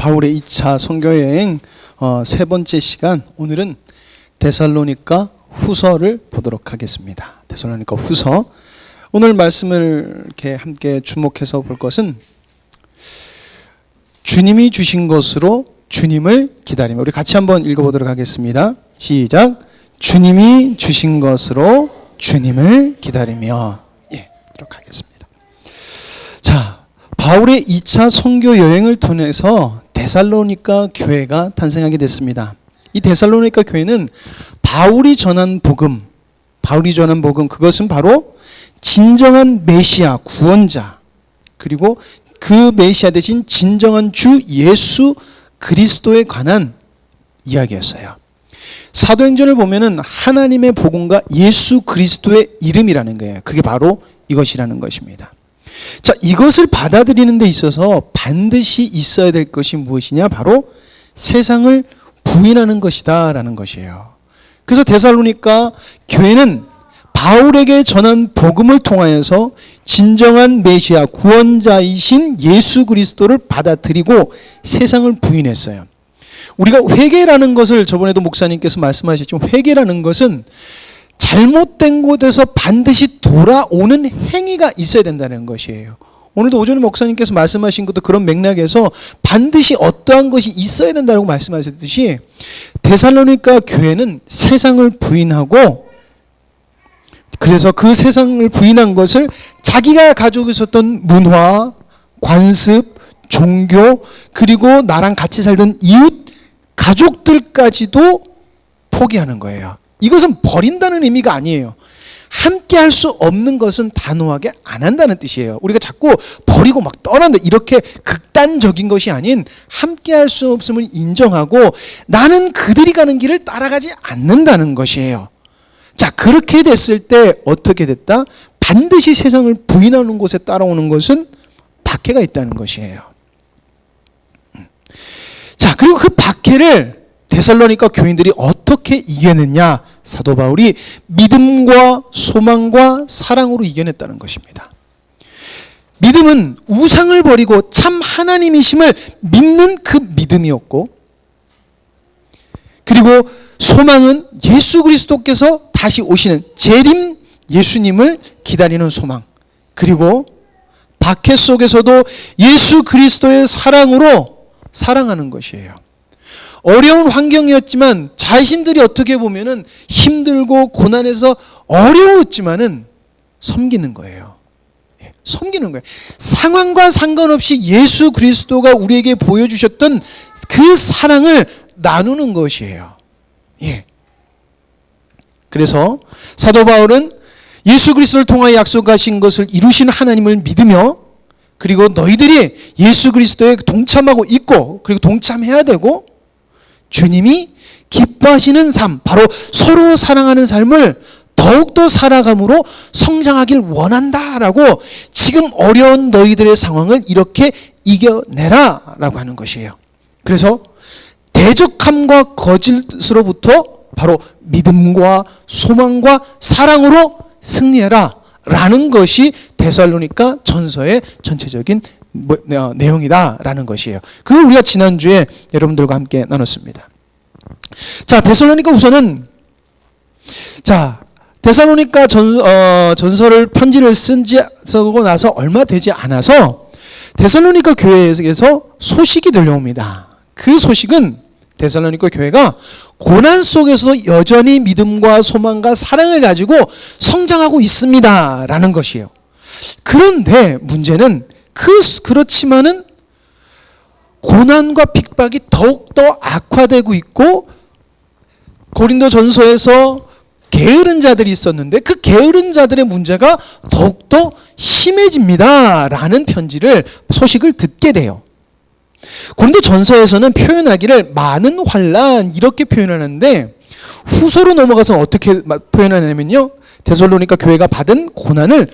바울의 2차 선교여행 세 번째 시간, 오늘은 데살로니가 후서를 보도록 하겠습니다. 데살로니가 후서, 오늘 말씀을 이렇게 함께 주목해서 볼 것은 주님이 주신 것으로 주님을 기다리며, 우리 같이 한번 읽어보도록 하겠습니다. 시작. 주님이 주신 것으로 주님을 기다리며. 이렇게 하겠습니다. 자, 바울의 2차 선교 여행을 통해서 데살로니가 교회가 탄생하게 됐습니다. 이 데살로니가 교회는 바울이 전한 복음, 그것은 바로 진정한 메시아, 구원자, 그리고 그 메시아 대신 진정한 주 예수 그리스도에 관한 이야기였어요. 사도행전을 보면은 하나님의 복음과 예수 그리스도의 이름이라는 거예요. 그게 바로 이것이라는 것입니다. 자, 이것을 받아들이는 데 있어서 반드시 있어야 될 것이 무엇이냐? 바로 세상을 부인하는 것이다 라는 것이에요. 그래서 데살로니가 교회는 바울에게 전한 복음을 통하여서 진정한 메시아 구원자이신 예수 그리스도를 받아들이고 세상을 부인했어요. 우리가 회개라는 것을 저번에도 목사님께서 말씀하셨지만, 회개라는 것은 잘못된 곳에서 반드시 돌아오는 행위가 있어야 된다는 것이에요. 오늘도 오전에 목사님께서 말씀하신 것도 그런 맥락에서 반드시 어떠한 것이 있어야 된다고 말씀하셨듯이, 데살로니가 교회는 세상을 부인하고, 그래서 그 세상을 부인한 것을 자기가 가지고 있었던 문화, 관습, 종교, 그리고 나랑 같이 살던 이웃, 가족들까지도 포기하는 거예요. 이것은 버린다는 의미가 아니에요. 함께 할 수 없는 것은 단호하게 안 한다는 뜻이에요. 우리가 자꾸 버리고 막 떠난다, 이렇게 극단적인 것이 아닌 함께 할 수 없음을 인정하고 나는 그들이 가는 길을 따라가지 않는다는 것이에요. 자, 그렇게 됐을 때 어떻게 됐다? 반드시 세상을 부인하는 곳에 따라오는 것은 박해가 있다는 것이에요. 자, 그리고 그 박해를 데살로니가 교인들이 어떻게 이겨냈냐? 사도 바울이 믿음과 소망과 사랑으로 이겨냈다는 것입니다. 믿음은 우상을 버리고 참 하나님이심을 믿는 그 믿음이었고, 그리고 소망은 예수 그리스도께서 다시 오시는 재림 예수님을 기다리는 소망, 그리고 박해 속에서도 예수 그리스도의 사랑으로 사랑하는 것이에요. 어려운 환경이었지만 자신들이 어떻게 보면은 힘들고 고난해서 어려웠지만은 섬기는 거예요. 섬기는 거예요. 상황과 상관없이 예수 그리스도가 우리에게 보여주셨던 그 사랑을 나누는 것이에요. 그래서 사도 바울은 예수 그리스도를 통하여 약속하신 것을 이루신 하나님을 믿으며, 그리고 너희들이 예수 그리스도에 동참하고 있고, 그리고 동참해야 되고, 주님이 기뻐하시는 삶, 바로 서로 사랑하는 삶을 더욱더 살아감으로 성장하길 원한다라고, 지금 어려운 너희들의 상황을 이렇게 이겨내라 라고 하는 것이에요. 그래서 대적함과 거짓으로부터 바로 믿음과 소망과 사랑으로 승리해라 라는 것이 데살로니가 전서의 전체적인 내용이다 라는 것이에요. 그걸 우리가 지난주에 여러분들과 함께 나눴습니다. 자, 데살로니가 우선은, 자, 데살로니가 전서를 편지를 쓰고 나서 얼마 되지 않아서 데살로니가 교회에서 소식이 들려옵니다. 그 소식은 데살로니가 교회가 고난 속에서도 여전히 믿음과 소망과 사랑을 가지고 성장하고 있습니다 라는 것이에요. 그런데 문제는 그렇지만은 고난과 핍박이 더욱더 악화되고 있고, 고린도 전서에서 게으른 자들이 있었는데 그 게으른 자들의 문제가 더욱더 심해집니다 라는 소식을 듣게 돼요. 고린도 전서에서는 표현하기를 많은 환난 이렇게 표현하는데, 후서로 넘어가서 어떻게 표현하냐면요, 데살로니가 교회가 받은 고난을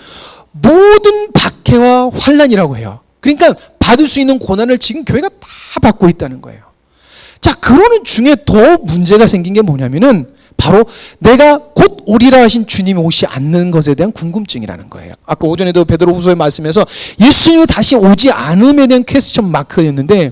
모든 박해와 환난이라고 해요. 그러니까 받을 수 있는 고난을 지금 교회가 다 받고 있다는 거예요. 자, 그러는 중에 더 문제가 생긴 게 뭐냐면은 바로 내가 곧 오리라 하신 주님이 오지 않는 것에 대한 궁금증이라는 거예요. 아까 오전에도 베드로후서의 말씀에서 예수님이 다시 오지 않음에 대한 퀘스천 마크였는데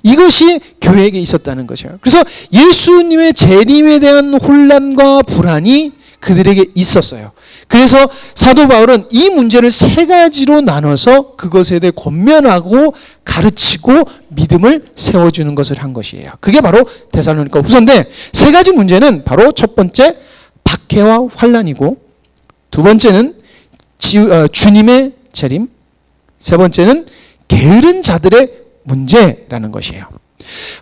이것이 교회에게 있었다는 것이에요. 그래서 예수님의 재림에 대한 혼란과 불안이 그들에게 있었어요. 그래서 사도 바울은 이 문제를 세 가지로 나눠서 그것에 대해 권면하고 가르치고 믿음을 세워주는 것을 한 것이에요. 그게 바로 데살로니가 후서인데 세 가지 문제는 바로 첫 번째 박해와 환난이고, 두 번째는 주님의 재림, 세 번째는 게으른 자들의 문제라는 것이에요.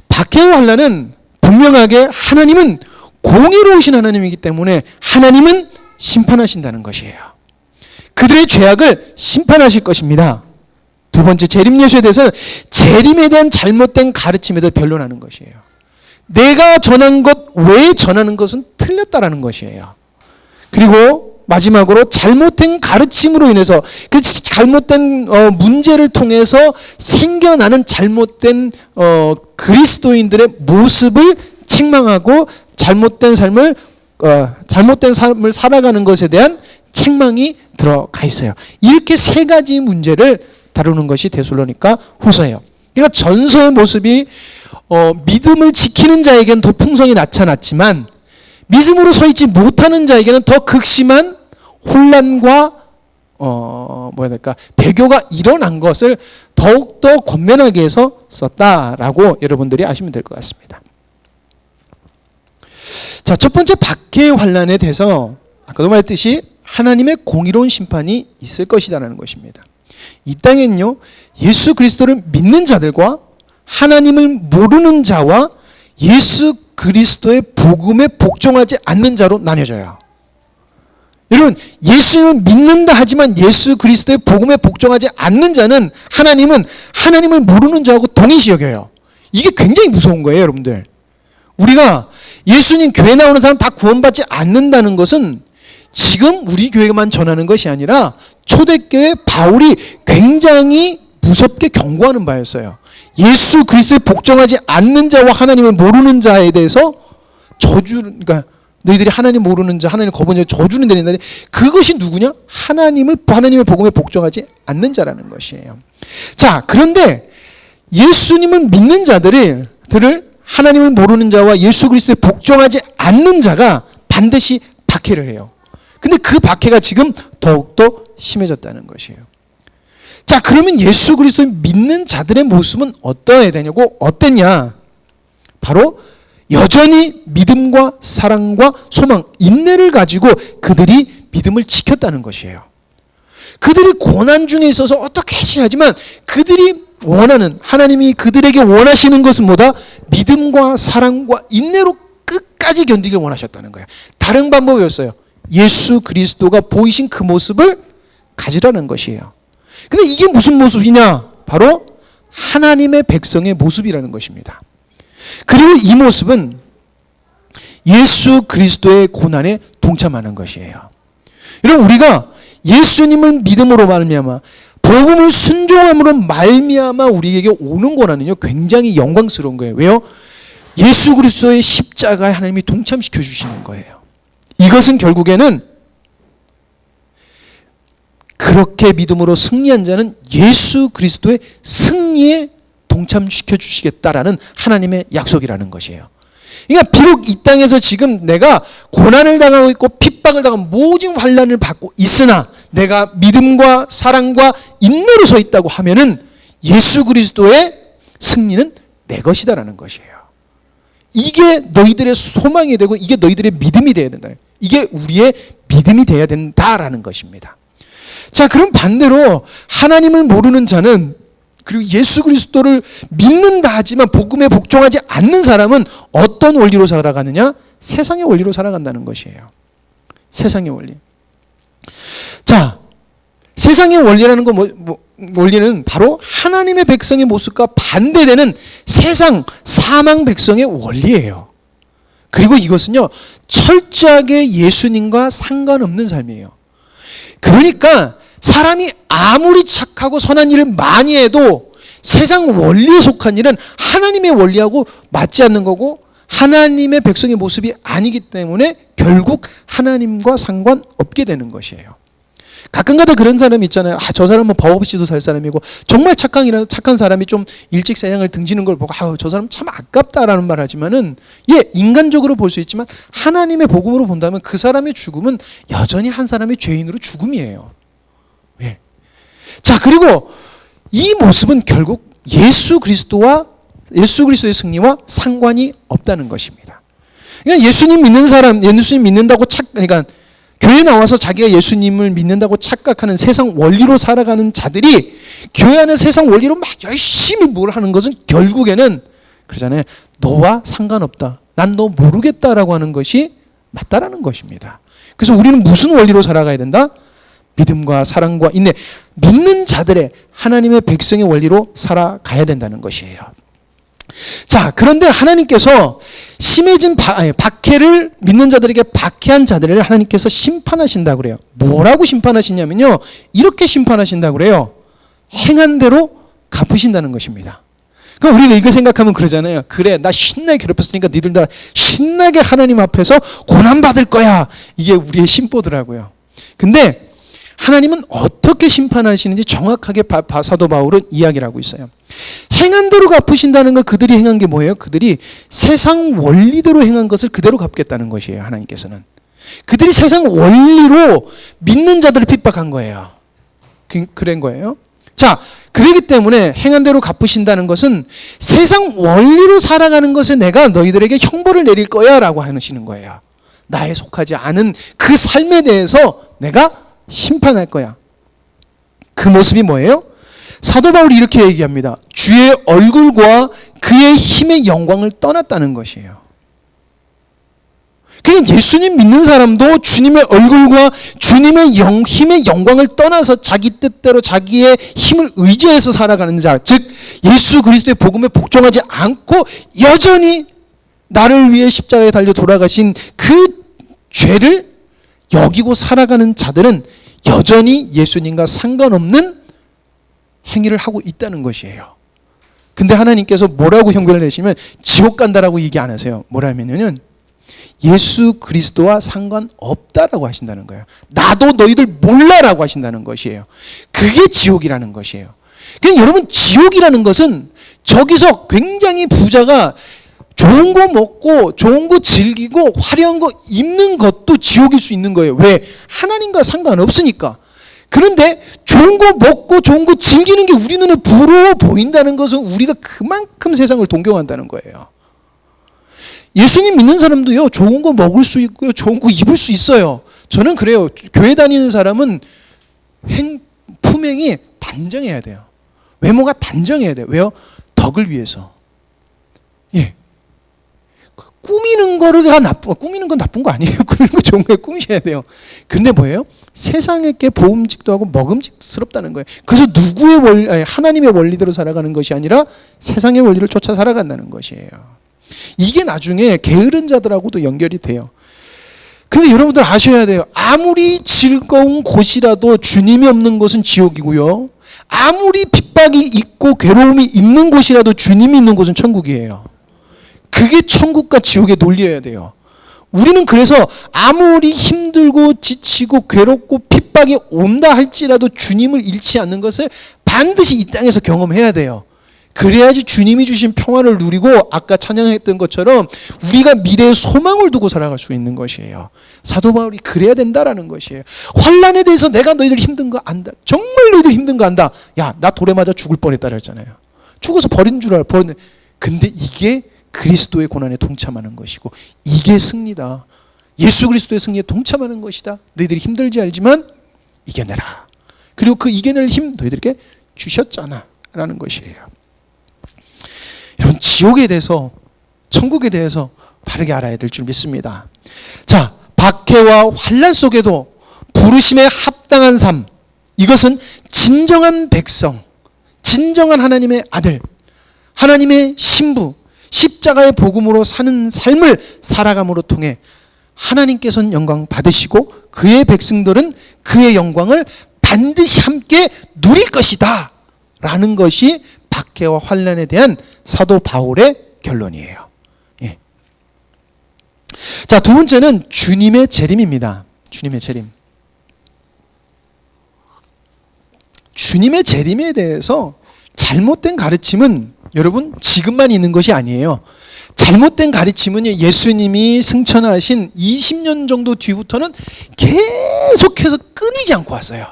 박해와 환난은 분명하게 하나님은 공의로우신 하나님이기 때문에 하나님은 심판하신다는 것이에요. 그들의 죄악을 심판하실 것입니다. 두 번째, 재림 예수에 대해서는 재림에 대한 잘못된 가르침에 대해 변론하는 것이에요. 내가 전한 것 외에 전하는 것은 틀렸다라는 것이에요. 그리고 마지막으로 잘못된 가르침으로 인해서 그 잘못된 문제를 통해서 생겨나는 잘못된 그리스도인들의 모습을 책망하고 잘못된 삶을 살아가는 것에 대한 책망이 들어가 있어요. 이렇게 세 가지 문제를 다루는 것이 데살로니가 후서예요. 그러니까 전서의 모습이 믿음을 지키는 자에게는 더 풍성히 나타났지만 믿음으로 서 있지 못하는 자에게는 더 극심한 혼란과 배교가 일어난 것을 더욱더 권면하기 위해서 썼다라고 여러분들이 아시면 될 것 같습니다. 자, 첫 번째 박해의 환난에 대해서 아까도 말했듯이 하나님의 공의로운 심판이 있을 것이다라는 것입니다. 이 땅엔요, 예수 그리스도를 믿는 자들과 하나님을 모르는 자와 예수 그리스도의 복음에 복종하지 않는 자로 나뉘어져요. 여러분, 예수님을 믿는다 하지만 예수 그리스도의 복음에 복종하지 않는 자는 하나님은 하나님을 모르는 자하고 동일시 여겨요. 이게 굉장히 무서운 거예요, 여러분들. 우리가 예수님 교회 나오는 사람 다 구원받지 않는다는 것은 지금 우리 교회만 전하는 것이 아니라 초대교회 바울이 굉장히 무섭게 경고하는 바였어요. 예수 그리스도에 복종하지 않는 자와 하나님을 모르는 자에 대해서 그러니까 너희들이 하나님 모르는 자, 하나님 거부하는 자 저주는 내린다니, 그것이 누구냐? 하나님의 복음에 복종하지 않는 자라는 것이에요. 자, 그런데 예수님을 믿는 자들을 하나님을 모르는 자와 예수 그리스도에 복종하지 않는 자가 반드시 박해를 해요. 근데 그 박해가 지금 더욱더 심해졌다는 것이에요. 자, 그러면 예수 그리스도를 믿는 자들의 모습은 어떠해야 되냐고, 어땠냐? 바로 여전히 믿음과 사랑과 소망, 인내를 가지고 그들이 믿음을 지켰다는 것이에요. 그들이 고난 중에 있어서 어떻게 하지만 그들이 원하는, 하나님이 그들에게 원하시는 것은 뭐다? 믿음과 사랑과 인내로 끝까지 견디길 원하셨다는 거예요. 다른 방법이 없어요. 예수 그리스도가 보이신 그 모습을 가지라는 것이에요. 근데 이게 무슨 모습이냐? 바로 하나님의 백성의 모습이라는 것입니다. 그리고 이 모습은 예수 그리스도의 고난에 동참하는 것이에요. 여러분, 우리가 예수님을 믿음으로 말미암아 복음을 순종함으로 말미암아 우리에게 오는 고난은요, 굉장히 영광스러운 거예요. 왜요? 예수 그리스도의 십자가에 하나님이 동참시켜 주시는 거예요. 이것은 결국에는 그렇게 믿음으로 승리한 자는 예수 그리스도의 승리에 동참시켜 주시겠다라는 하나님의 약속이라는 것이에요. 그러니까 비록 이 땅에서 지금 내가 고난을 당하고 있고 핍박을 당하고 모든 환난을 받고 있으나 내가 믿음과 사랑과 인내로 서 있다고 하면은 예수 그리스도의 승리는 내 것이다라는 것이에요. 이게 너희들의 소망이 되고 이게 너희들의 믿음이 되어야 된다. 이게 우리의 믿음이 되어야 된다라는 것입니다. 자, 그럼 반대로 하나님을 모르는 자는, 그리고 예수 그리스도를 믿는다 하지만 복음에 복종하지 않는 사람은 어떤 원리로 살아가느냐? 세상의 원리로 살아간다는 것이에요. 세상의 원리. 자, 세상의 원리라는 건 원리는 바로 하나님의 백성의 모습과 반대되는 세상 사망 백성의 원리예요. 그리고 이것은요, 철저하게 예수님과 상관없는 삶이에요. 그러니까 사람이 아무리 착하고 선한 일을 많이 해도 세상 원리에 속한 일은 하나님의 원리하고 맞지 않는 거고 하나님의 백성의 모습이 아니기 때문에 결국 하나님과 상관없게 되는 것이에요. 가끔가다 그런 사람이 있잖아요. 저 사람은 법 없이도 살 사람이고 정말 착한 사람이 좀 일찍 세상을 등지는 걸 보고 저 사람 참 아깝다라는 말 하지만은 인간적으로 볼 수 있지만 하나님의 복음으로 본다면 그 사람의 죽음은 여전히 한 사람의 죄인으로 죽음이에요. 예. 자, 그리고 이 모습은 결국 예수 그리스도의 승리와 상관이 없다는 것입니다. 그러니까 예수님 믿는 사람, 예수님 믿는다고 그러니까 교회 나와서 자기가 예수님을 믿는다고 착각하는 세상 원리로 살아가는 자들이 교회 안에 세상 원리로 막 열심히 뭘 하는 것은 결국에는 그러잖아요. 너와 상관없다. 난 너 모르겠다라고 하는 것이 맞다라는 것입니다. 그래서 우리는 무슨 원리로 살아가야 된다? 믿음과 사랑과 인내, 믿는 자들의 하나님의 백성의 원리로 살아가야 된다는 것이에요. 자, 그런데 하나님께서 심해진 박해를 믿는 자들에게 박해한 자들을 하나님께서 심판하신다고 그래요. 뭐라고 심판하시냐면요, 이렇게 심판하신다고 그래요. 행한 대로 갚으신다는 것입니다. 그럼 우리가 이거 생각하면 그러잖아요. 그래, 나 신나게 괴롭혔으니까 니들 다 신나게 하나님 앞에서 고난받을 거야. 이게 우리의 심보더라고요. 근데 하나님은 어떻게 심판하시는지 정확하게 사도 바울은 이야기를 하고 있어요. 행한 대로 갚으신다는 건 그들이 행한 게 뭐예요? 그들이 세상 원리대로 행한 것을 그대로 갚겠다는 것이에요. 하나님께서는. 그들이 세상 원리로 믿는 자들을 핍박한 거예요. 그런 거예요. 자, 그렇기 때문에 행한 대로 갚으신다는 것은 세상 원리로 살아가는 것에 내가 너희들에게 형벌을 내릴 거야 라고 하시는 거예요. 나에 속하지 않은 그 삶에 대해서 내가 심판할 거야. 그 모습이 뭐예요? 사도 바울이 이렇게 얘기합니다. 주의 얼굴과 그의 힘의 영광을 떠났다는 것이에요. 그냥 예수님 믿는 사람도 주님의 얼굴과 주님의 힘의 영광을 떠나서 자기 뜻대로 자기의 힘을 의지해서 살아가는 자, 즉 예수 그리스도의 복음에 복종하지 않고 여전히 나를 위해 십자가에 달려 돌아가신 그 죄를 여기고 살아가는 자들은 여전히 예수님과 상관없는 행위를 하고 있다는 것이에요. 근데 하나님께서 뭐라고 형벌을 내시면 지옥 간다라고 얘기 안 하세요. 뭐라면요, 예수 그리스도와 상관없다라고 하신다는 거예요. 나도 너희들 몰라라고 하신다는 것이에요. 그게 지옥이라는 것이에요. 그냥 여러분, 지옥이라는 것은 저기서 굉장히 부자가 좋은 거 먹고 좋은 거 즐기고 화려한 거 입는 것도 지옥일 수 있는 거예요. 왜? 하나님과 상관없으니까. 그런데 좋은 거 먹고 좋은 거 즐기는 게 우리 눈에 부러워 보인다는 것은 우리가 그만큼 세상을 동경한다는 거예요. 예수님 믿는 사람도요, 좋은 거 먹을 수 있고요, 좋은 거 입을 수 있어요. 저는 그래요. 교회 다니는 사람은 품행이 단정해야 돼요. 외모가 단정해야 돼요. 왜요? 덕을 위해서. 예. 꾸미는 꾸미는 건 나쁜 거 아니에요. 꾸미는 거 좋은 거에 꾸미셔야 돼요. 근데 뭐예요? 세상에게 보음직도 하고 먹음직스럽다는 거예요. 그래서 하나님의 원리대로 살아가는 것이 아니라 세상의 원리를 쫓아 살아간다는 것이에요. 이게 나중에 게으른 자들하고도 연결이 돼요. 그런데 여러분들 아셔야 돼요. 아무리 즐거운 곳이라도 주님이 없는 곳은 지옥이고요. 아무리 핍박이 있고 괴로움이 있는 곳이라도 주님이 있는 곳은 천국이에요. 그게 천국과 지옥의 논리여야 돼요. 우리는 그래서 아무리 힘들고 지치고 괴롭고 핍박이 온다 할지라도 주님을 잃지 않는 것을 반드시 이 땅에서 경험해야 돼요. 그래야지 주님이 주신 평화를 누리고 아까 찬양했던 것처럼 우리가 미래의 소망을 두고 살아갈 수 있는 것이에요. 사도 바울이 그래야 된다라는 것이에요. 환난에 대해서 내가 너희들 힘든 거 안다. 정말 너희들 힘든 거 안다. 야, 나 돌에 맞아 죽을 뻔했다 그랬잖아요. 죽어서 버린 줄 알아. 근데 이게 그리스도의 고난에 동참하는 것이고 이게 승리다. 예수 그리스도의 승리에 동참하는 것이다. 너희들이 힘들지 알지만 이겨내라. 그리고 그 이겨낼 힘 너희들에게 주셨잖아 라는 것이에요. 여러분, 지옥에 대해서 천국에 대해서 바르게 알아야 될 줄 믿습니다. 자, 박해와 환난 속에도 부르심에 합당한 삶, 이것은 진정한 백성, 진정한 하나님의 아들, 하나님의 신부, 십자가의 복음으로 사는 삶을 살아감으로 통해 하나님께서는 영광 받으시고 그의 백성들은 그의 영광을 반드시 함께 누릴 것이다 라는 것이 박해와 환난에 대한 사도 바울의 결론이에요. 예. 자, 두 번째는 주님의 재림입니다. 주님의 재림. 주님의 재림에 대해서 잘못된 가르침은 여러분 지금만 있는 것이 아니에요. 잘못된 가르침은 예수님이 승천하신 20년 정도 뒤부터는 계속해서 끊이지 않고 왔어요.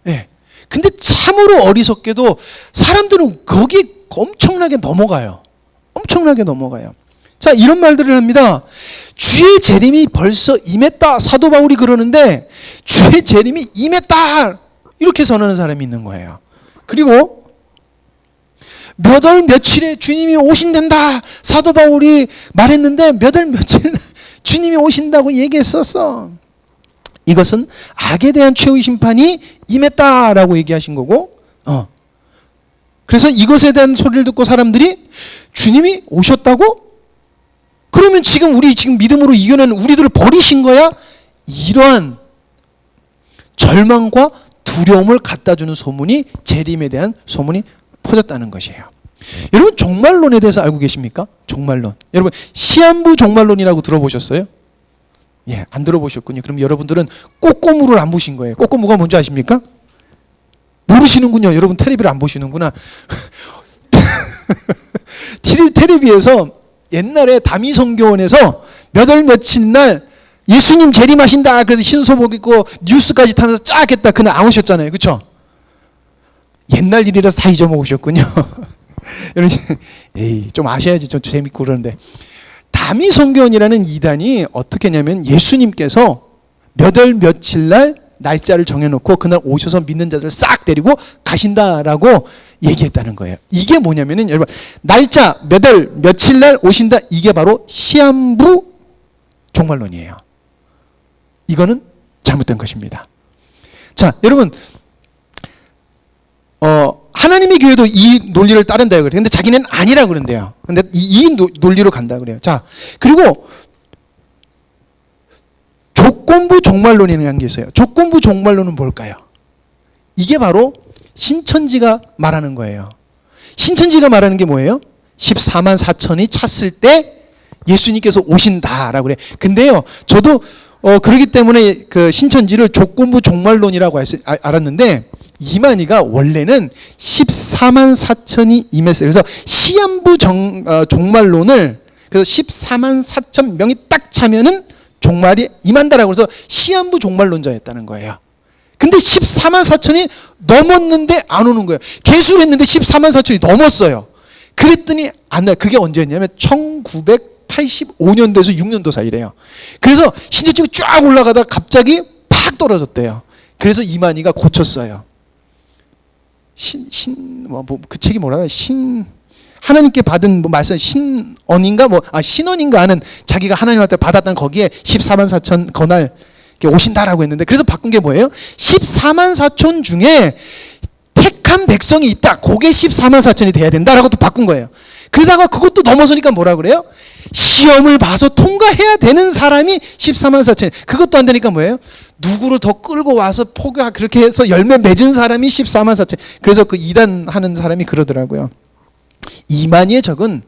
예. 근데 참으로 어리석게도 사람들은 거기에 엄청나게 넘어가요. 엄청나게 넘어가요. 자, 이런 말들을 합니다. 주의 재림이 벌써 임했다. 사도 바울이 그러는데 주의 재림이 임했다. 이렇게 선언하는 사람이 있는 거예요. 그리고 몇 월 며칠에 주님이 오신단다. 사도 바울이 말했는데 몇 월 며칠 주님이 오신다고 얘기했었어. 이것은 악에 대한 최후의 심판이 임했다라고 얘기하신 거고, 그래서 이것에 대한 소리를 듣고 사람들이 주님이 오셨다고? 그러면 우리 믿음으로 이겨낸 우리들을 버리신 거야? 이러한 절망과 두려움을 갖다 주는 소문이, 재림에 대한 소문이 퍼졌다는 것이에요. 여러분, 종말론에 대해서 알고 계십니까? 종말론. 여러분, 시한부 종말론이라고 들어보셨어요? 예, 안 들어보셨군요. 그럼 여러분들은 꼬꼬무를 안 보신 거예요. 꼬꼬무가 뭔지 아십니까? 모르시는군요. 여러분 텔레비를 안 보시는구나. 텔레비에서 옛날에 다미성교원에서 몇 월 며칠 날 예수님 재림하신다. 그래서 흰소복 입고 뉴스까지 타면서 쫙 했다. 그날 안 오셨잖아요. 그렇죠? 옛날 일이라서 다 잊어먹으셨군요. 여러분, 좀 아셔야지. 좀 재밌고 그러는데. 다미성교원이라는 이단이 어떻게 했냐면 예수님께서 몇 월 며칠 날 날짜를 정해놓고 그날 오셔서 믿는 자들을 싹 데리고 가신다라고 얘기했다는 거예요. 이게 뭐냐면은 여러분, 날짜 몇 월 며칠 날 오신다. 이게 바로 시한부 종말론이에요. 이거는 잘못된 것입니다. 자, 여러분, 하나님의 교회도 이 논리를 따른다 그래요. 근데 자기는 아니라 그런데요. 근데 이 논리로 간다 그래요. 자, 그리고 조건부 종말론이라는 게 있어요. 조건부 종말론은 뭘까요? 이게 바로 신천지가 말하는 거예요. 신천지가 말하는 게 뭐예요? 14만 4천이 찼을 때 예수님께서 오신다라고 그래요. 근데요, 저도 그러기 때문에 그 신천지를 조건부 종말론이라고 알았는데, 이만희가 원래는 14만 4천이 임했어요. 그래서 시한부 종말론을, 그래서 14만 4천 명이 딱 차면은 종말이 임한다라고 해서 시한부 종말론자였다는 거예요. 근데 14만 4천이 넘었는데 안 오는 거예요. 개수를 했는데 14만 4천이 넘었어요. 그랬더니 안 나요. 그게 언제였냐면 1985년도에서 6년도 사이래요. 그래서 신천지가 쫙 올라가다가 갑자기 팍 떨어졌대요. 그래서 이만희가 고쳤어요. 그 책이 뭐라 그래? 하나님께 받은 말씀, 신언인가? 신언인가 하는, 자기가 하나님한테 받았던 거기에 14만 4천 그날 오신다라고 했는데, 그래서 바꾼 게 뭐예요? 14만 4천 중에 택한 백성이 있다. 그게 14만 4천이 돼야 된다라고 또 바꾼 거예요. 그러다가 그것도 넘어서니까 뭐라 그래요? 시험을 봐서 통과해야 되는 사람이 14만 4천. 그것도 안 되니까 뭐예요? 누구를 더 끌고 와서 그렇게 해서 열매 맺은 사람이 14만 4천. 그래서 그 이단 하는 사람이 그러더라고요. 이만희의 적은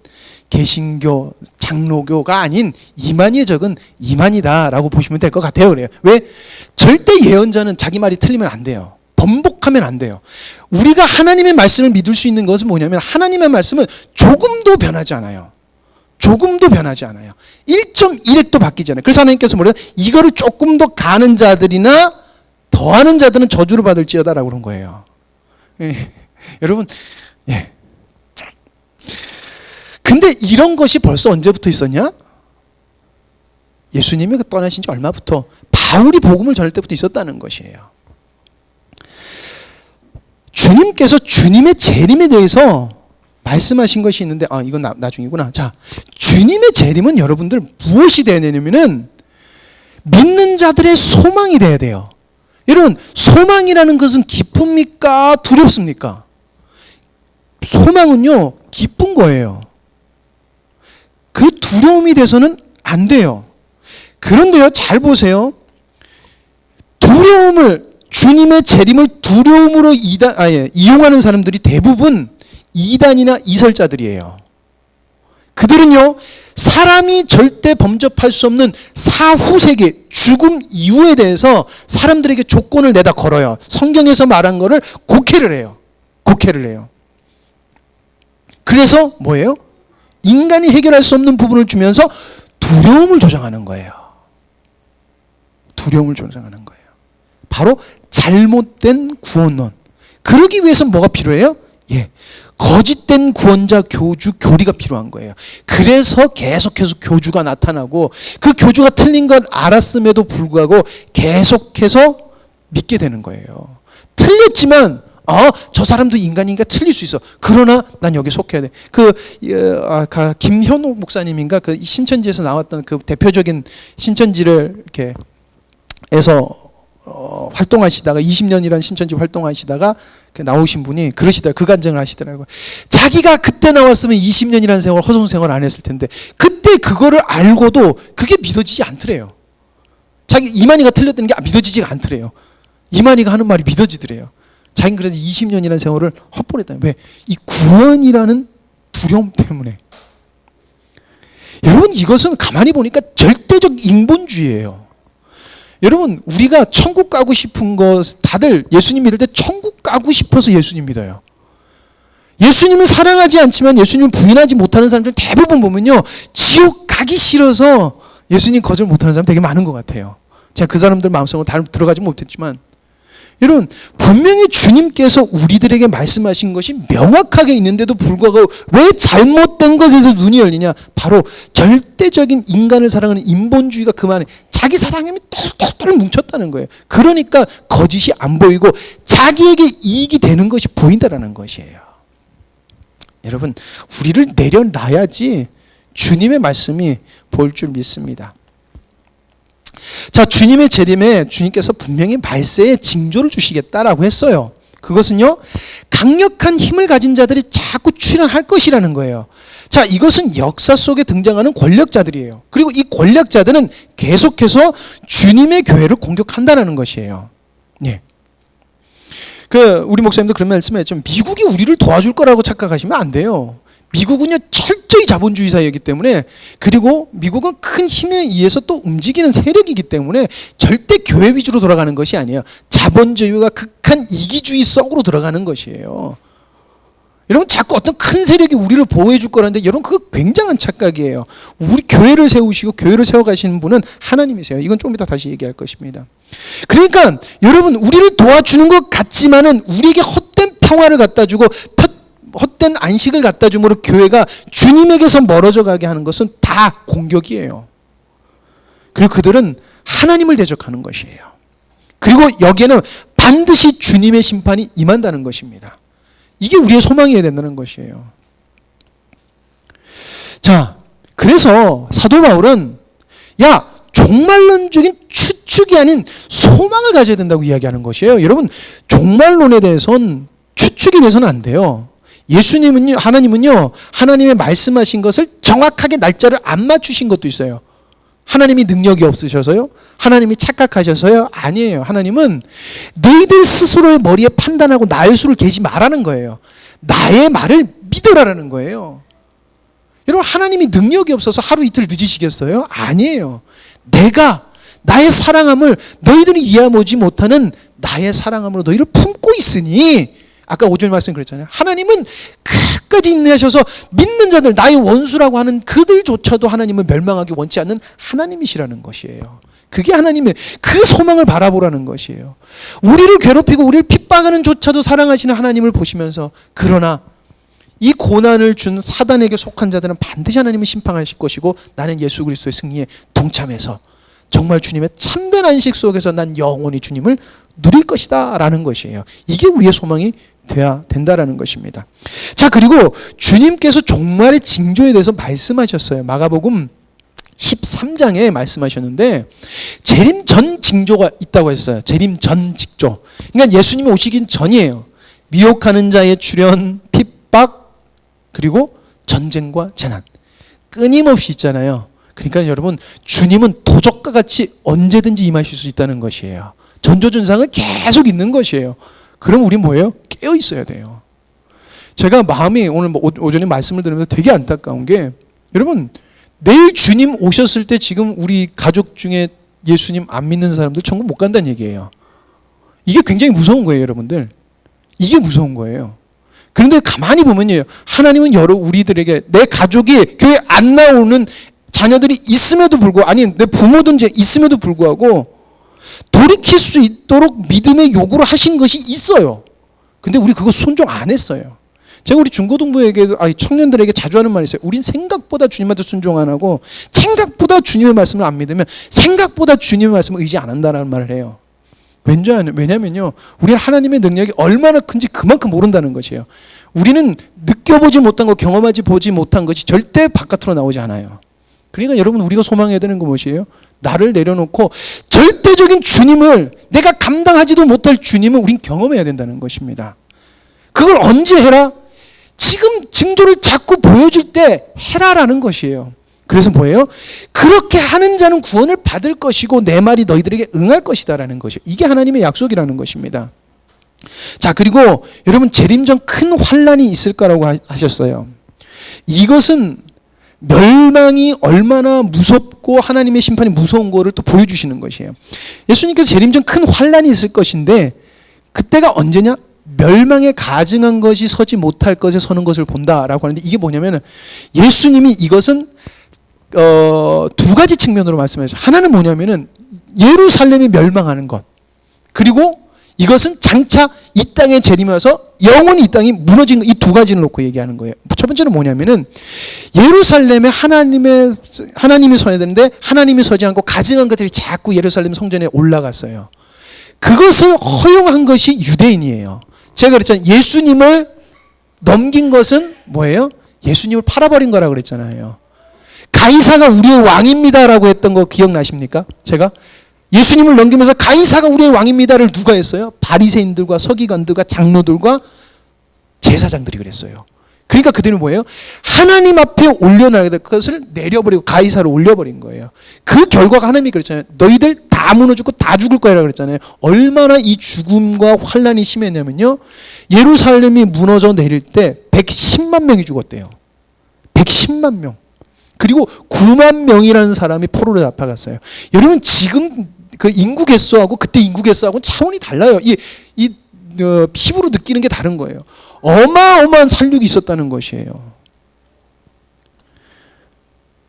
개신교, 장로교가 아닌 이만희의 적은 이만희다라고 보시면 될 것 같아요. 그래요. 왜? 절대 예언자는 자기 말이 틀리면 안 돼요. 번복하면 안 돼요. 우리가 하나님의 말씀을 믿을 수 있는 것은 뭐냐면, 하나님의 말씀은 조금도 변하지 않아요. 조금도 변하지 않아요. 1.1핵도 바뀌지 않아요. 그래서 하나님께서 뭐래요? 이거를 조금 더 가는 자들이나 더하는 자들은 저주를 받을지어다라고 그런 거예요. 예. 여러분, 예. 근데 이런 것이 벌써 언제부터 있었냐? 예수님이 떠나신 지 얼마부터? 바울이 복음을 전할 때부터 있었다는 것이에요. 주님께서 주님의 재림에 대해서 말씀하신 것이 있는데, 이건 나중이구나. 자, 주님의 재림은 여러분들 무엇이 돼야 되냐면은 믿는 자들의 소망이 돼야 돼요. 여러분, 소망이라는 것은 기쁩니까? 두렵습니까? 소망은요, 기쁜 거예요. 그 두려움이 돼서는 안 돼요. 그런데요, 잘 보세요. 주님의 재림을 두려움으로 이용하는 사람들이 대부분 이단이나 이설자들이에요. 그들은요, 사람이 절대 범접할 수 없는 사후 세계, 죽음 이후에 대해서 사람들에게 조건을 내다 걸어요. 성경에서 말한 거를 곡해를 해요. 곡해를 해요. 그래서 뭐예요? 인간이 해결할 수 없는 부분을 주면서 두려움을 조장하는 거예요. 두려움을 조장하는 거예요. 바로 잘못된 구원론. 그러기 위해서 뭐가 필요해요? 거짓된 구원자 교주 교리가 필요한 거예요. 그래서 계속해서 교주가 나타나고 그 교주가 틀린 건 알았음에도 불구하고 계속해서 믿게 되는 거예요. 틀렸지만 저 사람도 인간이니까 틀릴 수 있어. 그러나 난 여기 속해야 돼. 김현옥 목사님인가 그 신천지에서 나왔던 그 대표적인 신천지를 이렇게 해서 활동하시다가 20년이란 신천지 활동하시다가 나오신 분이 그러시더라고요. 그 간증을 하시더라고요. 자기가 그때 나왔으면 20년이라는 세월 허송 생활 안 했을 텐데 그때 그거를 알고도 그게 믿어지지 않더래요. 자기 이만희가 틀렸다는 게 믿어지지가 않더래요. 이만희가 하는 말이 믿어지더래요. 자기는 그래서 20년이라는 세월을 헛보냈다. 왜? 이 구원이라는 두려움 때문에. 여러분 이것은 가만히 보니까 절대적 인본주의예요. 여러분 우리가 천국 가고 싶은 것 다들 예수님 믿을 때 천국 가고 싶어서 예수님 믿어요. 예수님을 사랑하지 않지만 예수님을 부인하지 못하는 사람들 대부분 보면요. 지옥 가기 싫어서 예수님 거절 못하는 사람 되게 많은 것 같아요. 제가 그 사람들 마음속으로 다 들어가지 못했지만 여러분 분명히 주님께서 우리들에게 말씀하신 것이 명확하게 있는데도 불구하고 왜 잘못된 것에서 눈이 열리냐. 바로 절대적인 인간을 사랑하는 인본주의가 그만해. 자기 사랑함이 똘똘똘 뭉쳤다는 거예요. 그러니까 거짓이 안 보이고 자기에게 이익이 되는 것이 보인다라는 것이에요. 여러분 우리를 내려놔야지 주님의 말씀이 보일 줄 믿습니다. 자, 주님의 재림에 주님께서 분명히 말세에 징조를 주시겠다라고 했어요. 그것은요, 강력한 힘을 가진 자들이 자꾸 출현할 것이라는 거예요. 자, 이것은 역사 속에 등장하는 권력자들이에요. 그리고 이 권력자들은 계속해서 주님의 교회를 공격한다는 것이에요. 예. 우리 목사님도 그런 말씀했죠. 미국이 우리를 도와줄 거라고 착각하시면 안 돼요. 미국은요 철저히 자본주의 사회이기 때문에, 그리고 미국은 큰 힘에 의해서 또 움직이는 세력이기 때문에 절대 교회 위주로 돌아가는 것이 아니에요. 자본주의가 극한 이기주의 속으로 들어가는 것이에요. 여러분 자꾸 어떤 큰 세력이 우리를 보호해 줄 거라는데 여러분 그거 굉장한 착각이에요. 우리 교회를 세우시고 교회를 세워가시는 분은 하나님이세요. 이건 조금 이따 다시 얘기할 것입니다. 그러니까 여러분 우리를 도와주는 것 같지만은 우리에게 헛된 평화를 갖다 주고 헛된 안식을 갖다 줌으로 교회가 주님에게서 멀어져 가게 하는 것은 다 공격이에요. 그리고 그들은 하나님을 대적하는 것이에요. 그리고 여기에는 반드시 주님의 심판이 임한다는 것입니다. 이게 우리의 소망이어야 된다는 것이에요. 자, 그래서 사도 바울은 종말론적인 추측이 아닌 소망을 가져야 된다고 이야기하는 것이에요. 여러분 종말론에 대해서는 추측이 돼서는 안 돼요. 예수님은요, 하나님은요, 하나님의 말씀하신 것을 정확하게 날짜를 안 맞추신 것도 있어요. 하나님이 능력이 없으셔서요? 하나님이 착각하셔서요? 아니에요. 하나님은 너희들 스스로의 머리에 판단하고 나의 수를 개지 말라는 거예요. 나의 말을 믿으라는 거예요. 여러분 하나님이 능력이 없어서 하루 이틀 늦으시겠어요? 아니에요. 내가 나의 사랑함을 너희들이 이해하지 못하는 나의 사랑함으로 너희를 품고 있으니, 아까 5절 말씀 그랬잖아요. 하나님은 끝까지 인내하셔서 믿는 자들, 나의 원수라고 하는 그들조차도 하나님을 멸망하기 원치 않는 하나님이시라는 것이에요. 그게 하나님의 그 소망을 바라보라는 것이에요. 우리를 괴롭히고 우리를 핍박하는 조차도 사랑하시는 하나님을 보시면서, 그러나 이 고난을 준 사단에게 속한 자들은 반드시 하나님을 심판하실 것이고 나는 예수 그리스도의 승리에 동참해서 정말 주님의 참된 안식 속에서 난 영원히 주님을 누릴 것이다 라는 것이에요. 이게 우리의 소망이 돼야 된다라는 것입니다. 자, 그리고 주님께서 종말의 징조에 대해서 말씀하셨어요. 마가복음 13장에 말씀하셨는데 재림 전 징조가 있다고 했어요. 재림 전 징조. 그러니까 예수님이 오시긴 전이에요. 미혹하는 자의 출현, 핍박, 그리고 전쟁과 재난. 끊임없이 있잖아요. 그러니까 여러분 주님은 도적과 같이 언제든지 임하실 수 있다는 것이에요. 전조준상은 계속 있는 것이에요. 그럼 우리 뭐예요? 깨어 있어야 돼요. 제가 마음이 오늘 오전에 말씀을 들으면서 되게 안타까운 게, 여러분 내일 주님 오셨을 때 지금 우리 가족 중에 예수님 안 믿는 사람들 천국 못 간다는 얘기예요. 이게 굉장히 무서운 거예요, 여러분들. 이게 무서운 거예요. 그런데 가만히 보면요, 하나님은 우리들에게 내 가족이 교회 안 나오는 자녀들이 있음에도 불구하고, 아니 내 부모든지 있음에도 불구하고 돌이킬 수 있도록 믿음의 요구를 하신 것이 있어요. 근데 우리 그거 순종 안 했어요. 제가 우리 중고등부에게도, 청년들에게 자주 하는 말이 있어요. 우린 생각보다 주님한테 순종 안 하고 생각보다 주님의 말씀을 안 믿으면 생각보다 주님의 말씀을 의지 안 한다라는 말을 해요. 왜냐면요, 우리는 하나님의 능력이 얼마나 큰지 그만큼 모른다는 것이에요. 우리는 느껴보지 못한 거, 보지 못한 것이 절대 바깥으로 나오지 않아요. 그러니까 여러분, 우리가 소망해야 되는 건 무엇이에요? 나를 내려놓고 절대적인 주님을, 내가 감당하지도 못할 주님을 우린 경험해야 된다는 것입니다. 그걸 언제 해라? 지금 징조를 자꾸 보여줄 때 해라라는 것이에요. 그래서 뭐예요? 그렇게 하는 자는 구원을 받을 것이고 내 말이 너희들에게 응할 것이다라는 것이에요. 이게 하나님의 약속이라는 것입니다. 자, 그리고 여러분, 재림 전 큰 환란이 있을 거라고 하셨어요. 이것은 멸망이 얼마나 무섭고 하나님의 심판이 무서운 거를 또 보여주시는 것이에요. 예수님께서 재림 전 큰 환란이 있을 것인데, 그때가 언제냐? 멸망에 가증한 것이 서지 못할 것에 서는 것을 본다라고 하는데, 이게 뭐냐면 예수님이 이것은 두 가지 측면으로 말씀하셨어요. 하나는 뭐냐면은 예루살렘이 멸망하는 것, 그리고 이것은 장차 이 땅에 재림이 와서 영원히 이 땅이 무너진 것, 이 두 가지를 놓고 얘기하는 거예요. 첫 번째는 뭐냐면은 예루살렘에 하나님이 서야 되는데 하나님이 서지 않고 가증한 것들이 자꾸 예루살렘 성전에 올라갔어요. 그것을 허용한 것이 유대인이에요. 제가 그랬잖아요. 예수님을 넘긴 것은 뭐예요? 예수님을 팔아버린 거라고 그랬잖아요. 가이사가 우리의 왕입니다라고 했던 거 기억나십니까? 제가 예수님을 넘기면서 가이사가 우리의 왕입니다를 누가 했어요? 바리새인들과 서기관들과 장로들과 제사장들이 그랬어요. 그러니까 그들은 뭐예요? 하나님 앞에 올려놔야 될 것을 내려버리고 가이사를 올려버린 거예요. 그 결과가 하나님이 그랬잖아요. 너희들 다 무너지고 다 죽을 거라고 그랬잖아요. 얼마나 이 죽음과 환란이 심했냐면요, 예루살렘이 무너져 내릴 때 110만 명이 죽었대요. 110만 명. 그리고 9만 명이라는 사람이 포로로 잡혀갔어요. 여러분, 지금 그 인구 개수하고 그때 인구 개수하고 차원이 달라요. 피부로 느끼는 게 다른 거예요. 어마어마한 살육이 있었다는 것이에요.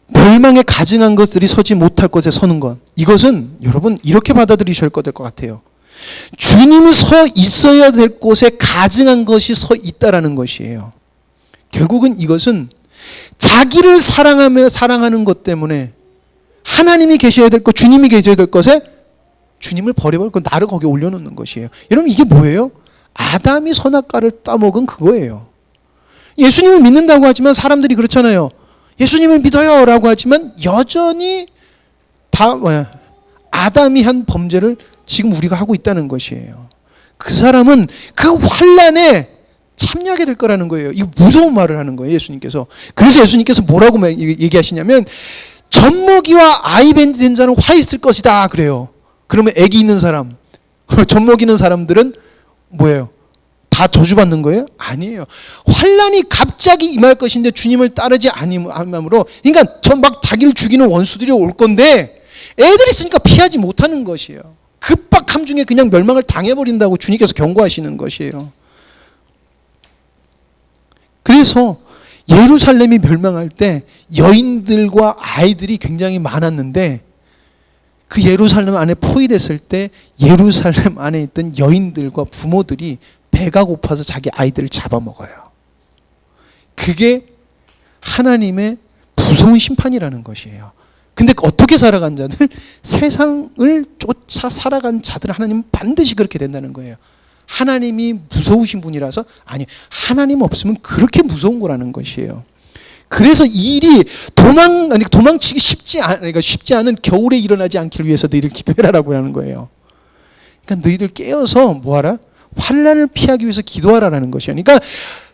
멸망에 가증한 것들이 서지 못할 곳에 서는 것, 이것은 여러분 이렇게 받아들이셔야 될 것 같아요. 주님이 서 있어야 될 곳에 가증한 것이 서 있다라는 것이에요. 결국은 이것은 자기를 사랑하는 것 때문에 하나님이 계셔야 될 것, 주님이 계셔야 될 것에 주님을 버려버리고 나를 거기에 올려놓는 것이에요. 여러분, 이게 뭐예요? 아담이 선악과를 따먹은 그거예요. 예수님을 믿는다고 하지만 사람들이 그렇잖아요. 예수님을 믿어요 라고 하지만 여전히 아담이 한 범죄를 지금 우리가 하고 있다는 것이에요. 그 사람은 그 환란에 참여하게 될 거라는 거예요. 이거 무서운 말을 하는 거예요, 예수님께서. 그래서 예수님께서 뭐라고 얘기하시냐면, 젖먹이와 아이 된 자는 화 있을 것이다 그래요. 그러면 아기 있는 사람, 젖먹이는 사람들은 뭐예요? 다 저주받는 거예요? 아니에요. 환란이 갑자기 임할 것인데 주님을 따르지 않음으로, 그러니까 막 자기를 죽이는 원수들이 올 건데 애들이 있으니까 피하지 못하는 것이에요. 급박함 중에 그냥 멸망을 당해버린다고 주님께서 경고하시는 것이에요. 그래서 예루살렘이 멸망할 때 여인들과 아이들이 굉장히 많았는데, 그 예루살렘 안에 포위됐을 때 예루살렘 안에 있던 여인들과 부모들이 배가 고파서 자기 아이들을 잡아먹어요. 그게 하나님의 무서운 심판이라는 것이에요. 근데 어떻게 살아간 자들? 세상을 쫓아 살아간 자들은 하나님은 반드시 그렇게 된다는 거예요. 하나님이 무서우신 분이라서? 아니, 하나님 없으면 그렇게 무서운 거라는 것이에요. 그래서 이 일이 도망치기 쉽지 않은 겨울에 일어나지 않기를 위해서 너희들 기도해라라고 하는 거예요. 그러니까 너희들 깨어서 뭐하라? 환란을 피하기 위해서 기도하라라는 것이에요. 그러니까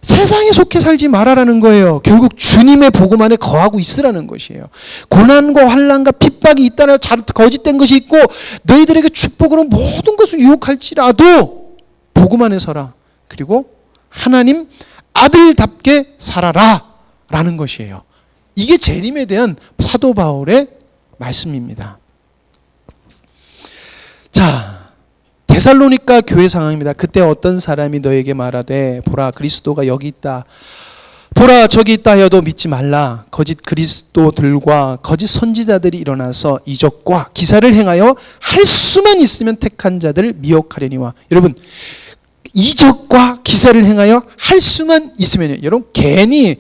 세상에 속해 살지 말아라는 거예요. 결국 주님의 복음 안에 거하고 있으라는 것이에요. 고난과 환란과 핍박이 있다나 거짓된 것이 있고 너희들에게 축복으로 모든 것을 유혹할지라도 복음 안에 서라. 그리고 하나님 아들답게 살아라 라는 것이에요. 이게 재림에 대한 사도 바울의 말씀입니다. 자, 데살로니가 교회 상황입니다. 그때 어떤 사람이 너에게 말하되 보라 그리스도가 여기 있다, 보라 저기 있다 하여도 믿지 말라. 거짓 그리스도들과 거짓 선지자들이 일어나서 이적과 기사를 행하여 할 수만 있으면 택한 자들을 미혹하려니와. 여러분, 이적과 기사를 행하여 할 수만 있으면요, 여러분 괜히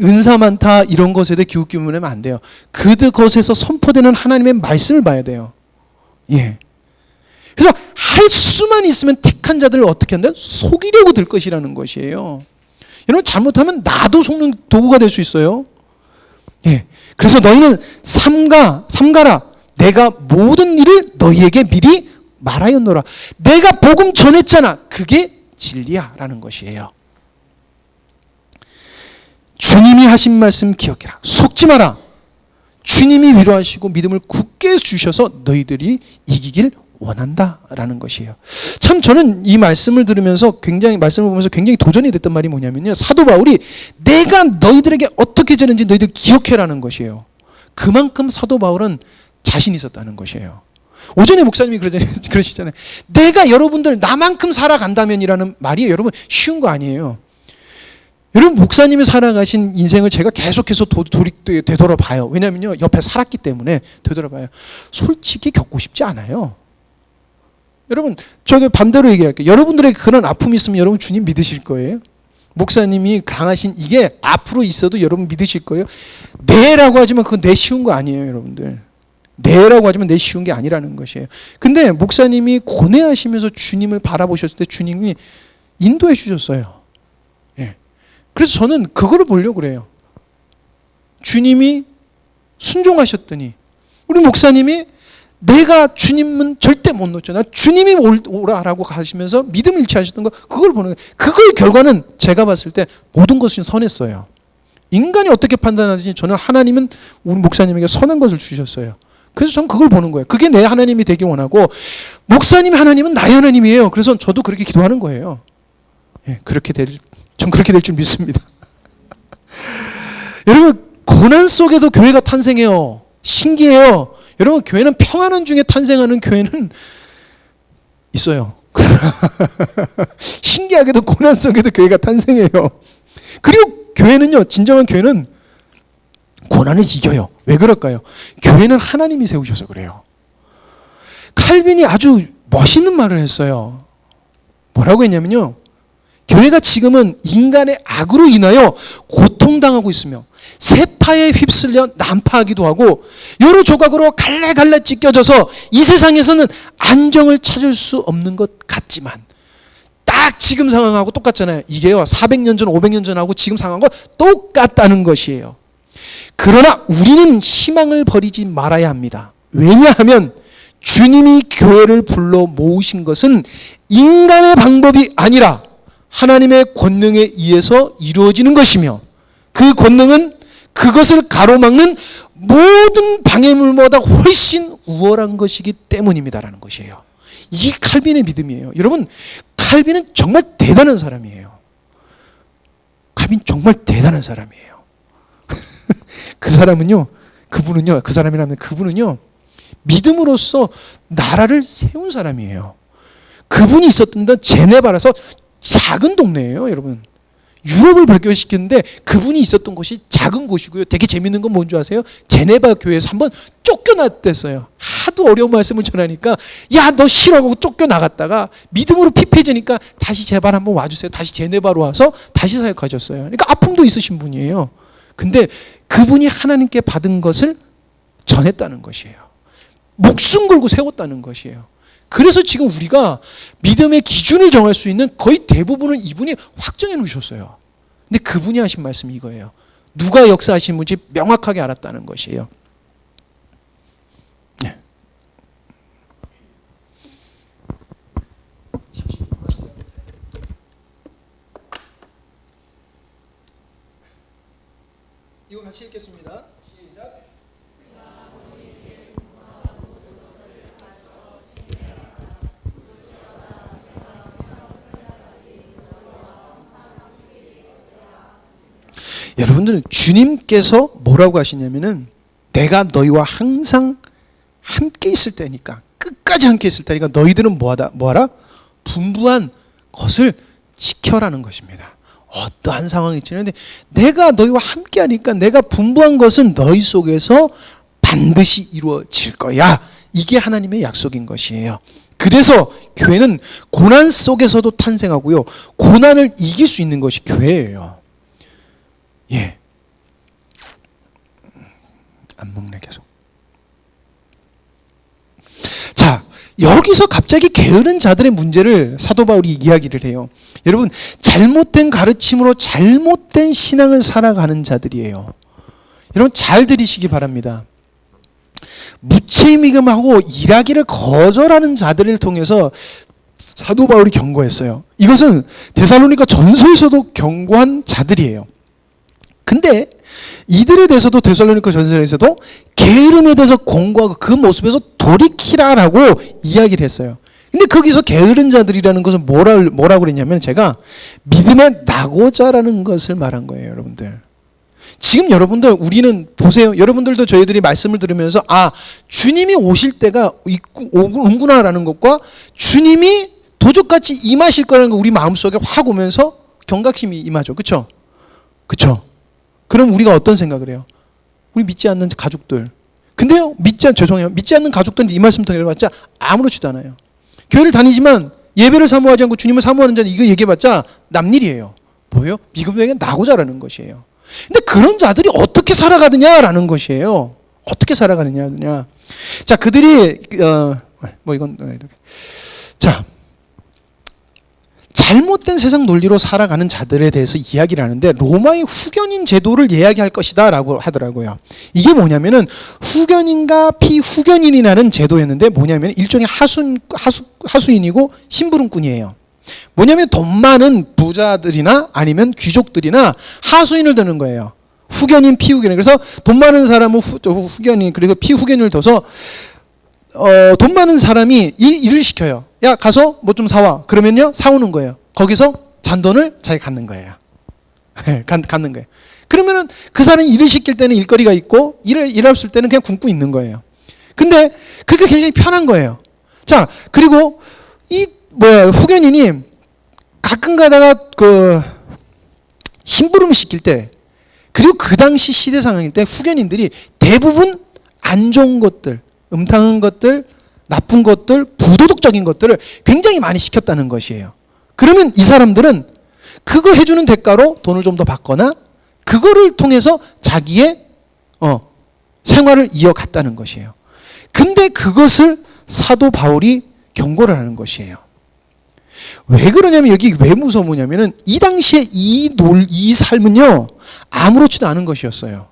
은사 많다 이런 것에 대해 기웃기웃하면 안 돼요. 그것에서 선포되는 하나님의 말씀을 봐야 돼요. 예. 그래서 할 수만 있으면 택한 자들을 어떻게 한다? 속이려고 들 것이라는 것이에요. 여러분, 잘못하면 나도 속는 도구가 될 수 있어요. 예. 그래서 너희는 삼가라. 내가 모든 일을 너희에게 미리 말하였노라. 내가 복음 전했잖아. 그게 진리야 라는 것이에요. 주님이 하신 말씀 기억해라. 속지 마라. 주님이 위로하시고 믿음을 굳게 주셔서 너희들이 이기길 원한다라는 것이에요. 참 저는 이 말씀을 들으면서 말씀을 보면서 굉장히 도전이 됐던 말이 뭐냐면요, 사도 바울이 내가 너희들에게 어떻게 전했는지 너희들 기억해라는 것이에요. 그만큼 사도 바울은 자신 있었다는 것이에요. 오전에 목사님이 그러시잖아요. 내가 여러분들 나만큼 살아간다면이라는 말이 여러분 쉬운 거 아니에요. 여러분, 목사님이 살아가신 인생을 제가 계속해서 되돌아봐요. 왜냐면요, 옆에 살았기 때문에 되돌아봐요. 솔직히 겪고 싶지 않아요. 여러분, 저기 반대로 얘기할게요. 여러분들에게 그런 아픔이 있으면 여러분 주님 믿으실 거예요? 목사님이 강하신 이게 앞으로 있어도 여러분 믿으실 거예요? 네라고 하지만 그건 내 쉬운 거 아니에요, 여러분들. 네라고 하지만 내 쉬운 게 아니라는 것이에요. 근데 목사님이 고뇌하시면서 주님을 바라보셨을 때 주님이 인도해 주셨어요. 예. 그래서 저는 그거를 보려고 그래요. 주님이 순종하셨더니 우리 목사님이 내가 주님은 절대 못 놓잖아. 주님이 오라라고 가시면서 믿음을 일치하셨던 거, 그걸 보는 거예요. 그거의 결과는 제가 봤을 때 모든 것이 선했어요. 인간이 어떻게 판단하든지 저는 하나님은 우리 목사님에게 선한 것을 주셨어요. 그래서 저는 그걸 보는 거예요. 그게 내 하나님이 되길 원하고, 목사님 하나님은 나의 하나님이에요. 그래서 저도 그렇게 기도하는 거예요. 예, 전 그렇게 될 줄 믿습니다. 여러분, 고난 속에도 교회가 탄생해요. 신기해요. 여러분, 교회는 평안한 중에 탄생하는 교회는 있어요. 신기하게도 고난 속에도 교회가 탄생해요. 그리고 교회는요, 진정한 교회는 고난을 이겨요. 왜 그럴까요? 교회는 하나님이 세우셔서 그래요. 칼빈이 아주 멋있는 말을 했어요. 뭐라고 했냐면요, 교회가 지금은 인간의 악으로 인하여 고통당하고 있으며 세파에 휩쓸려 난파하기도 하고 여러 조각으로 갈래갈래 찢겨져서 이 세상에서는 안정을 찾을 수 없는 것 같지만, 딱 지금 상황하고 똑같잖아요. 이게요, 400년 전 500년 전하고 지금 상황과 똑같다는 것이에요. 그러나 우리는 희망을 버리지 말아야 합니다. 왜냐하면 주님이 교회를 불러 모으신 것은 인간의 방법이 아니라 하나님의 권능에 의해서 이루어지는 것이며, 그 권능은 그것을 가로막는 모든 방해물보다 훨씬 우월한 것이기 때문입니다라는 것이에요. 이게 칼빈의 믿음이에요. 여러분, 칼빈은 정말 대단한 사람이에요. 칼빈 정말 대단한 사람이에요. 그분은요 믿음으로써 나라를 세운 사람이에요. 그분이 있었던 데는 제네바라서 작은 동네예요, 여러분. 유럽을 발교시켰는데 그분이 있었던 곳이 작은 곳이고요. 되게 재밌는 건 뭔지 아세요? 제네바 교회에서 한번 쫓겨났댔어요. 하도 어려운 말씀을 전하니까 야, 너 싫어 하고 쫓겨나갔다가 믿음으로 피폐해지니까 다시 제발 한번 와주세요. 다시 제네바로 와서 다시 사역하셨어요. 그러니까 아픔도 있으신 분이에요. 근데 그분이 하나님께 받은 것을 전했다는 것이에요. 목숨 걸고 세웠다는 것이에요. 그래서 지금 우리가 믿음의 기준을 정할 수 있는 거의 대부분은 이분이 확정해 놓으셨어요. 근데 그분이 하신 말씀이 이거예요. 누가 역사하신 분인지 명확하게 알았다는 것이에요. 네. 이거 같이 읽겠습니다. 시작. 여러분들 주님께서 뭐라고 하시냐면은 내가 너희와 항상 함께 있을 때니까, 끝까지 함께 있을 때니까 너희들은 뭐하라? 분부한 것을 지켜라는 것입니다. 어떠한 상황이 있지는데 내가 너희와 함께 하니까 내가 분부한 것은 너희 속에서 반드시 이루어질 거야. 이게 하나님의 약속인 것이에요. 그래서 교회는 고난 속에서도 탄생하고요, 고난을 이길 수 있는 것이 교회예요. 예. 안 먹네 계속. 자, 여기서 갑자기 게으른 자들의 문제를 사도 바울이 이야기를 해요. 여러분, 잘못된 가르침으로 잘못된 신앙을 살아가는 자들이에요. 여러분 잘 들으시기 바랍니다. 무책임하고 일하기를 거절하는 자들을 통해서 사도 바울이 경고했어요. 이것은 데살로니가 전서에서도 경고한 자들이에요. 근데 이들에 대해서도 데살로니가 전서에서도 게으름에 대해서 공고하고 그 모습에서 돌이키라라고 이야기를 했어요. 근데 거기서 게으른 자들이라는 것은 뭐라고 그랬냐면, 제가 믿음의 낙오자라는 것을 말한 거예요. 여러분들 지금 여러분들, 우리는 보세요. 여러분들도 저희들이 말씀을 들으면서 주님이 오실 때가 오는구나라는 것과 주님이 도적같이 임하실 거라는 거 우리 마음속에 확 오면서 경각심이 임하죠. 그렇죠? 그렇죠? 그럼 우리가 어떤 생각을 해요? 우리 믿지 않는 가족들. 근데요, 믿지 않는 가족들은 이 말씀 통해봤자 아무렇지도 않아요. 교회를 다니지만 예배를 사모하지 않고 주님을 사모하는 자는 이거 얘기해봤자 남일이에요. 뭐예요? 믿음에게 낙오자라는 것이에요. 근데 그런 자들이 어떻게 살아가느냐라는 것이에요. 어떻게 살아가느냐. 자, 그들이 자, 잘못된 세상 논리로 살아가는 자들에 대해서 이야기를 하는데 로마의 후견인 제도를 이야기할 것이다 라고 하더라고요. 이게 뭐냐면은 후견인과 피후견인이라는 제도였는데 뭐냐면 일종의 하수인이고 심부름꾼이에요. 뭐냐면 돈 많은 부자들이나 아니면 귀족들이나 하수인을 두는 거예요. 후견인, 피후견인. 그래서 돈 많은 사람은 후견인, 그리고 피후견인을 둬서 돈 많은 사람이 일을 시켜요. 야, 가서 뭐 좀 사와. 그러면요, 사오는 거예요. 거기서 잔돈을 자기 갖는 거예요. 갖는 거예요. 그러면은 그 사람이 일을 시킬 때는 일거리가 있고 일을 없을 때는 그냥 굶고 있는 거예요. 근데 그게 굉장히 편한 거예요. 자, 그리고 후견인이 가끔 가다가 심부름을 시킬 때, 그리고 그 당시 시대 상황일 때 후견인들이 대부분 안 좋은 것들, 음탕한 것들, 나쁜 것들, 부도덕적인 것들을 굉장히 많이 시켰다는 것이에요. 그러면 이 사람들은 그거 해주는 대가로 돈을 좀 더 받거나 그거를 통해서 자기의 생활을 이어갔다는 것이에요. 근데 그것을 사도 바울이 경고를 하는 것이에요. 왜 그러냐면, 여기 왜 무서우냐면은 이 당시에 이 삶은요, 아무렇지도 않은 것이었어요.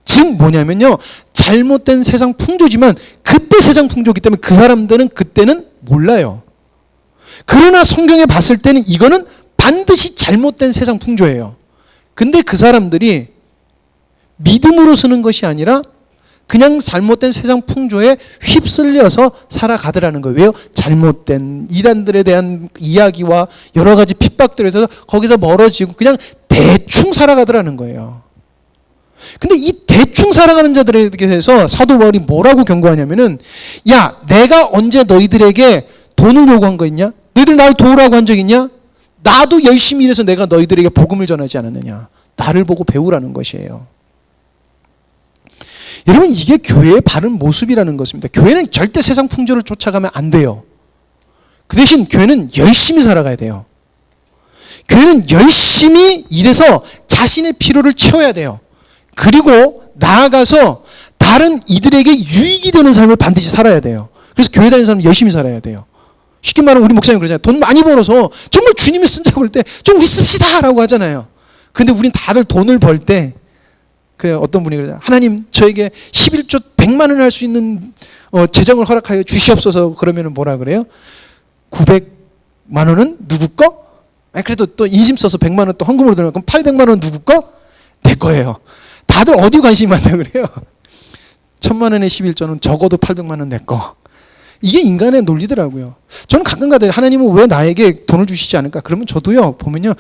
즉 뭐냐면요, 잘못된 세상 풍조지만 그때 세상 풍조이기 때문에 그 사람들은 그때는 몰라요. 그러나 성경에 봤을 때는 이거는 반드시 잘못된 세상 풍조예요. 근데 그 사람들이 믿음으로 쓰는 것이 아니라 그냥 잘못된 세상 풍조에 휩쓸려서 살아가더라는 거예요. 왜요? 잘못된 이단들에 대한 이야기와 여러 가지 핍박들에 대해서 거기서 멀어지고 그냥 대충 살아가더라는 거예요. 근데 이 대충 살아가는 자들에 대해서 사도 바울이 뭐라고 경고하냐면은, 야, 내가 언제 너희들에게 돈을 요구한 거 있냐? 너희들 나를 도우라고 한 적 있냐? 나도 열심히 일해서 내가 너희들에게 복음을 전하지 않았느냐? 나를 보고 배우라는 것이에요. 여러분, 이게 교회의 바른 모습이라는 것입니다. 교회는 절대 세상 풍조를 쫓아가면 안 돼요. 그 대신 교회는 열심히 살아가야 돼요. 교회는 열심히 일해서 자신의 필요를 채워야 돼요. 그리고 나아가서 다른 이들에게 유익이 되는 삶을 반드시 살아야 돼요. 그래서 교회 다니는 사람은 열심히 살아야 돼요. 쉽게 말하면 우리 목사님 그러잖아요. 돈 많이 벌어서 정말 주님이 쓴다고 할 때 좀 우리 씁시다 라고 하잖아요. 근데 우린 다들 돈을 벌 때, 그래, 어떤 분이 그러잖아요. 하나님, 저에게 11조 100만 원을 할 수 있는 재정을 허락하여 주시옵소서. 그러면 뭐라 그래요? 900만 원은 누구 거? 아니, 그래도 또 인심 써서 100만 원 또 헌금으로 들어가. 그럼 800만 원 누구 거? 내 거예요. 다들 어디 관심이 많다 그래요? 1000만 원의 11조는 적어도 800만 원 내 거. 이게 인간의 논리더라고요. 저는 가끔 가다 하나님은 왜 나에게 돈을 주시지 않을까? 그러면 저도요, 보면요,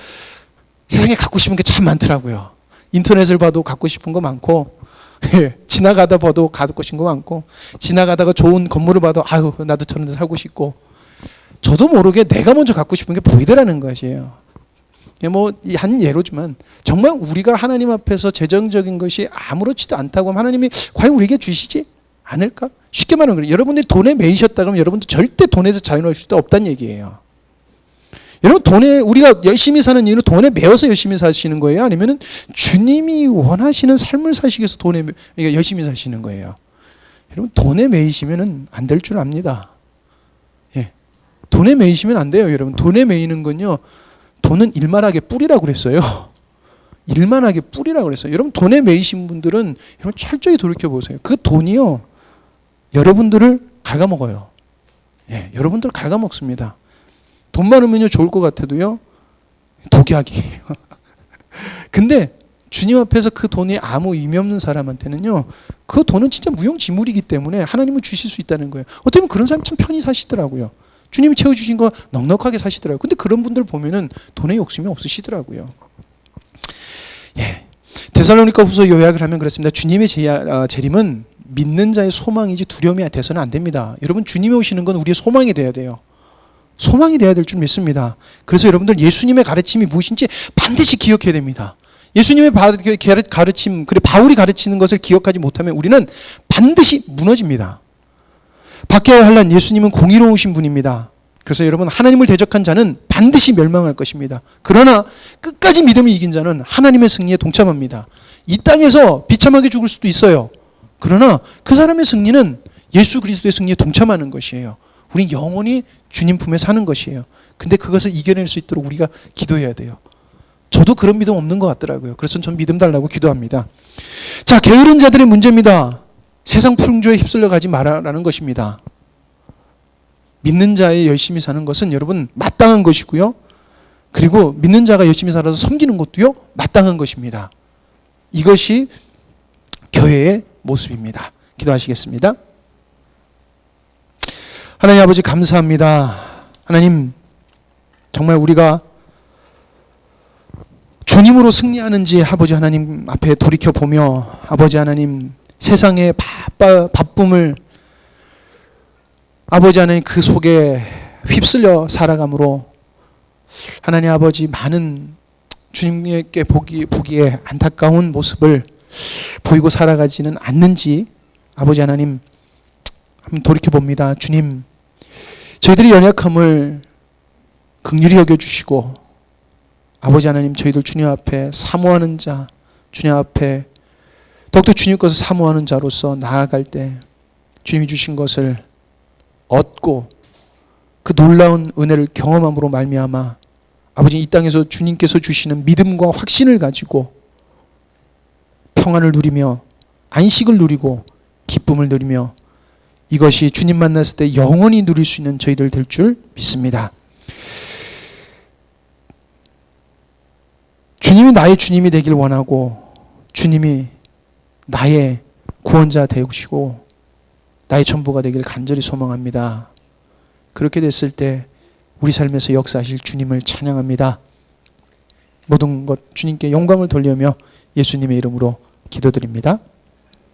세상에 갖고 싶은 게 참 많더라고요. 인터넷을 봐도 갖고 싶은 거 많고, 지나가다 봐도 갖고 싶은 거 많고, 지나가다가 좋은 건물을 봐도 아유 나도 저런 데 살고 싶고, 저도 모르게 내가 먼저 갖고 싶은 게 보이더라는 것이에요. 뭐 한 예로지만 정말 우리가 하나님 앞에서 재정적인 것이 아무렇지도 않다고 하면 하나님이 과연 우리에게 주시지 않을까? 쉽게 말하면 그래요. 여러분들이 돈에 매이셨다 그러면 여러분들 절대 돈에서 자유로울 수 없다는 얘기예요. 여러분 돈에 우리가 열심히 사는 이유는 돈에 매여서 열심히 사시는 거예요? 아니면은 주님이 원하시는 삶을 사시기 위해서 돈에 열심히 사시는 거예요? 여러분 돈에 매이시면은 안 될 줄 압니다. 예. 돈에 매이시면 안 돼요, 여러분. 돈에 매이는 건요. 돈은 일만하게 뿌리라고 그랬어요. 일만하게 뿌리라고 그랬어요. 여러분 돈에 매이신 분들은 여러분 철저히 돌이켜 보세요. 그 돈이요. 여러분들을 갉아먹어요. 예, 여러분들 갉아먹습니다. 돈 많으면요 좋을 것 같아도요 독약이에요. 근데 주님 앞에서 그 돈이 아무 의미 없는 사람한테는요 그 돈은 진짜 무용지물이기 때문에 하나님은 주실 수 있다는 거예요. 어떻게 보면 그런 사람 참 편히 사시더라고요. 주님이 채워주신 거 넉넉하게 사시더라고요. 근데 그런 분들 보면은 돈에 욕심이 없으시더라고요. 예. 데살로니가 후서 요약을 하면 그렇습니다. 주님의 재림은 믿는 자의 소망이지 두려움이 돼서는 안 됩니다. 여러분 주님이 오시는 건 우리의 소망이 돼야 돼요. 소망이 돼야 될 줄 믿습니다. 그래서 여러분들 예수님의 가르침이 무엇인지 반드시 기억해야 됩니다. 예수님의 가르침, 그리고 바울이 가르치는 것을 기억하지 못하면 우리는 반드시 무너집니다. 박해와 환난, 예수님은 공의로우신 분입니다. 그래서 여러분 하나님을 대적한 자는 반드시 멸망할 것입니다. 그러나 끝까지 믿음을 이긴 자는 하나님의 승리에 동참합니다. 이 땅에서 비참하게 죽을 수도 있어요. 그러나 그 사람의 승리는 예수 그리스도의 승리에 동참하는 것이에요. 우린 영원히 주님 품에 사는 것이에요. 근데 그것을 이겨낼 수 있도록 우리가 기도해야 돼요. 저도 그런 믿음 없는 것 같더라고요. 그래서 전 믿음 달라고 기도합니다. 자, 게으른 자들의 문제입니다. 세상 풍조에 휩쓸려 가지 말아라는 것입니다. 믿는 자의 열심히 사는 것은 여러분 마땅한 것이고요. 그리고 믿는 자가 열심히 살아서 섬기는 것도요 마땅한 것입니다. 이것이 교회의 모습입니다. 기도하시겠습니다. 하나님 아버지 감사합니다. 하나님 정말 우리가 주님으로 승리하는지 아버지 하나님 앞에 돌이켜보며 아버지 하나님 세상의 바쁨을 아버지 하나님 그 속에 휩쓸려 살아감으로 하나님 아버지 많은 주님께 보기에 안타까운 모습을 보이고 살아가지는 않는지 아버지 하나님 한번 돌이켜봅니다. 주님 저희들의 연약함을 긍휼히 여겨주시고 아버지 하나님 저희들 주님 앞에 사모하는 자 주님 앞에 더욱더 주님 것을 사모하는 자로서 나아갈 때 주님이 주신 것을 얻고 그 놀라운 은혜를 경험함으로 말미암아 아버지 이 땅에서 주님께서 주시는 믿음과 확신을 가지고 평안을 누리며 안식을 누리고 기쁨을 누리며 이것이 주님 만났을 때 영원히 누릴 수 있는 저희들 될 줄 믿습니다. 주님이 나의 주님이 되길 원하고 주님이 나의 구원자 되시고 나의 전부가 되길 간절히 소망합니다. 그렇게 됐을 때 우리 삶에서 역사하실 주님을 찬양합니다. 모든 것 주님께 영광을 돌리며 예수님의 이름으로 기도드립니다.